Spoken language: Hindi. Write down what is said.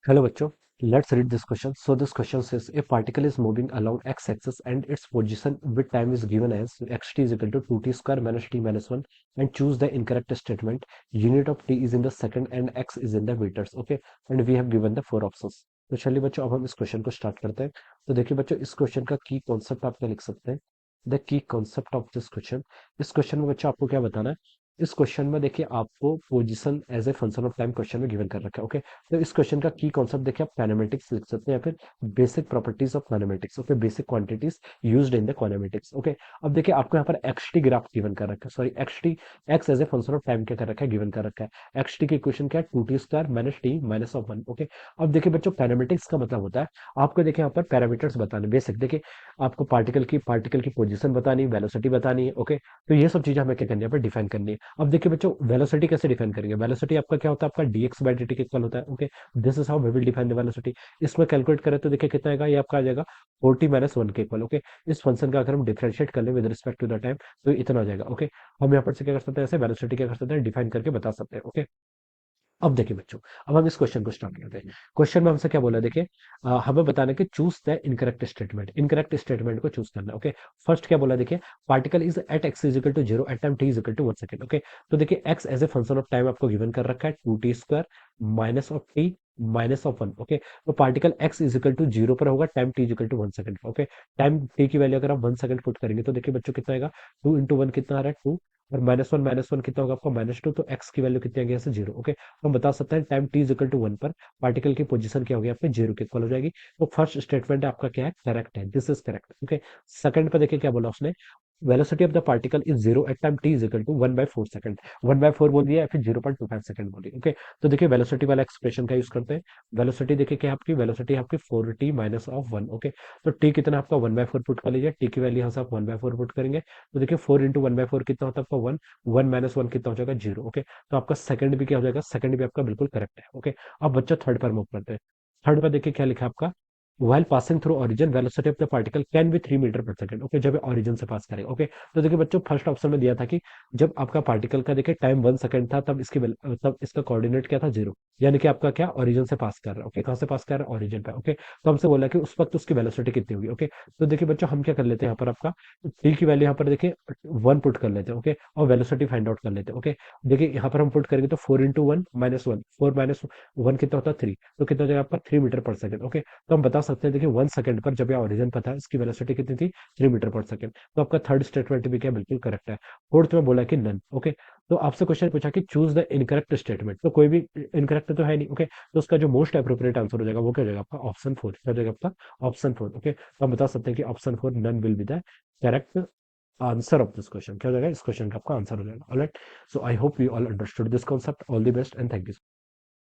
Hello बच्चों, let's read this question. So this question says a particle is moving along x-axis and its position with time is given as xt is equal to 2t square minus t minus 1 and choose the incorrect statement. Unit of t is in the second and x is in the meters. Okay, and we have given the four options. तो चलिए बच्चों अब हम इस क्वेश्चन को स्टार्ट करते हैं। तो देखिए बच्चों इस क्वेश्चन का की कॉन्सेप्ट आप क्या लिख सकते हैं। The key concept of this question. इस क्वेश्चन में बच्चों आपको क्या बताना है। इस क्वेश्चन में देखिए आपको position as a function of time question में गिवन कर रखा है। ओके, तो इस क्वेश्चन का की कॉन्सेप्ट देखिए आप काइनेमेटिक्स लिख सकते हैं या फिर basic properties of kinematics. Okay, basic quantities used in the kinematics. Okay, अब देखिए आपको यहाँ पर एक्स टी ग्राफ गिवन कर रखा है, sorry X T X as a function of time क्या कर रखा है, गिवन कर रखा है। एक्स टी की इक्वेशन क्या है, 2t square minus T minus of 1। Okay, अब देखिए बच्चों काइनेमेटिक्स का मतलब होता है आपको देखिए यहाँ पर पैरामीटर्स बताने बेसिक। देखिए आपको पार्टिकल की पोजीशन बतानी, वेलोसिटी बतानी है। ओके, तो ये सब चीजें हमें क्या करनी है, यहाँ पर डिफाइन करनी है। अब देखिए बच्चों वेलोसिटी कैसे डिफाइन करेंगे। वेलोसिटी आपका क्या होता है, आपका dx बाई dt के इक्वल होता है। Okay, this is how we will define the velocity. इसमें कैलकुलेट करें तो देखिए कितना आएगा, ये आपका आ जाएगा 40 माइनस 1 के इक्वल। ओके, इस फंक्शन का अगर हम डिफरेंशिएट कर ले with respect to the time तो इतना आ जाएगा। ओके, हम यहाँ पर से क्या कर सकते हैं, ऐसे वेलोसिटी क्या कर सकते हैं, डिफाइन करके बता सकते हैं। ओके, अब देखिए बच्चों अब हम इस क्वेश्चन को स्टार्ट करते हैं। क्वेश्चन में हमसे क्या बोला, देखिए हमें बताना है कि choose the incorrect statement. Incorrect statement को चूज करना है। ओके, फर्स्ट क्या बोला, देखिए particle is at X is equal to 0 at time T is equal to 1 second. Okay, तो देखिए X as a function of time आपको गिवन कर रखा है 2t square minus of T minus of 1। Okay, तो particle X is equal to 0 पर होगा, time T is equal to 1 second. Okay, time T की वैल्यू अगर आप 1 सेकंड पुट करेंगे तो देखिए बच्चों कितना आएगा, 2 इंटू 1 कितना आ रहा है 2, और माइनस वन कितना होगा आपका -2, तो एक्स की वैल्यू कितनी आ गई यहाँ से 0। ओके, तो हम बता सकते हैं time T is equal to 1 पर पार्टिकल की पोजीशन क्या होगी, आपके 0 के इक्वल हो जाएगी। तो फर्स्ट स्टेटमेंट आपका क्या है, करेक्ट है, this is correct. Okay, second पर देखिए क्या बोला उसने, velocity of the particle is 0 at time T is equal to 1/4 second. 1/4 बोल दिया या फिर 0.25 सेकंड बोली। ओके, तो देखिए वेलोसिटी वाला एक्सप्रेशन का यूज करते हैं। वेलोसिटी देखिए क्या है आपकी, वेलोसिटी आपकी 4t माइनस ऑफ 1। ओके, तो टी कितना आपका 1/4 पुट कर लीजिए, टी की वैल्यू यहाँ से आप 1/4 पुट करेंगे तो देखिए 4 इंटू 1/4 कितना होता है आपका 1, 1 माइनस 1 कितना हो जाएगा 0। ओके, तो आपका सेकंड भी क्या हो जाएगा, सेकंड भी आपका बिल्कुल करेक्ट है। ओके, अब बच्चा थर्ड पर मूव करते हैं। थर्ड पर देखिए क्या लिखा है आपका, while passing through origin velocity of the particle can be 3 metre पर सेकंड। ओके, जब ओरिजिन से पास करेगा। ओके, तो देखिए बच्चों फर्स्ट ऑप्शन में दिया था कि जब आपका पार्टिकल का देखिए टाइम 1 सेकंड था तब इसका कोऑर्डिनेट क्या था 0, यानी कि आपका क्या ओरिजिन से पास कर रहा है। ओके, कहाँ से पास कर रहा है, ओरिजिन पे। ओके, तो हमसे बोला कि उस वक्त उसकी वेलोसिटी कितनी होगी। ओके, तो देखिए बच्चों हम क्या कर लेते हैं, यहाँ पर आपका टी की वैल्यू यहाँ पर देखिए 1 पुट कर लेते हैं। ओके, और वेलोसिटी फाइंड आउट कर लेते हैं। ओके, देखिए यहाँ पर हम पुट करेंगे तो 4 इंटू 1 माइनस 1, 4 माइनस 1 कितना होता है 3, तो कितना हो जाएगा आपका 3 मीटर पर सेकंड। ओके, तो हम बता सकते हैं देखिए 1 सेकंड पर जब यह ओरिजिन पर था इसकी वेलोसिटी कितनी थी, 3 मीटर पर सेकंड। तो आपका थर्ड स्टेटमेंट भी क्या बिल्कुल करेक्ट है। फोर्थ में बोला कि नन। ओके, तो आपसे क्वेश्चन पूछा कि चूज द इनकरेक्ट स्टेटमेंट, तो कोई भी इनकरेक्ट तो है नहीं। ओके, तो उसका जो मोस्ट अप्रोप्रिएट आंसर हो जाएगा वो क्या हो जाएगा आपका ऑप्शन 4, क्या हो जाएगा आपका ऑप्शन 4। ओके, तो हम बता सकते हैं कि option 4 none will be the correct answer of this question. क्या हो जाएगा, इस क्वेश्चन का आपका आंसर हो जाएगा। Alright, so I hope you all understood this concept. All the best and thank you.